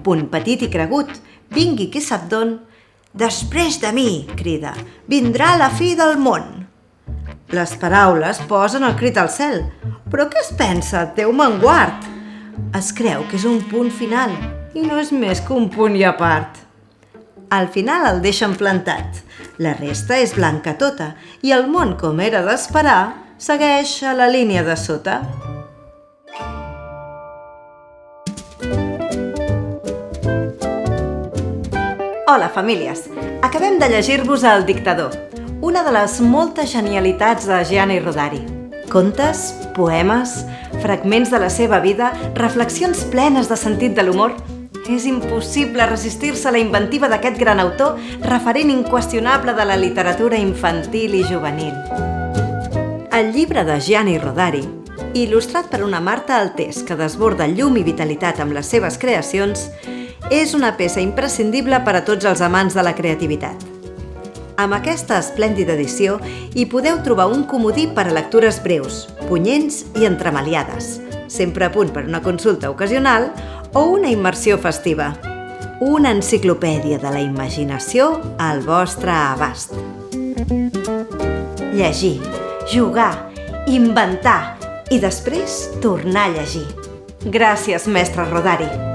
punt petit i cregut, vingui qui sap d'on. «Després de mi», crida, «vindrà la fi del món». Les paraules posen el crit al cel. Però què es pensa? Déu me'n guard! Es creu que és un punt final i no és més que un punt i a part. Al final el deixen plantat. La resta és blanca tota i el món, com era d'esperar, segueix a la línia de sota. Hola, famílies! Acabem de llegir-vos El dictador, una de les moltes genialitats de Gianni Rodari. Contes, poemes, fragments de la seva vida, reflexions plenes de sentit de l'humor. És impossible resistir-se a la inventiva d'aquest gran autor, referent inqüestionable de la literatura infantil i juvenil. El llibre de Gianni Rodari, il·lustrat per una Marta Altés que desborda llum i vitalitat amb les seves creacions, és una peça imprescindible per a tots els amants de la creativitat. Amb aquesta esplèndida edició hi podeu trobar un comodí per a lectures breus, punyents i entremaliades, sempre a punt per una consulta ocasional o una immersió festiva. Una enciclopèdia de la imaginació al vostre abast. Llegir, jugar, inventar i després tornar a llegir. Gràcies, mestre Rodari!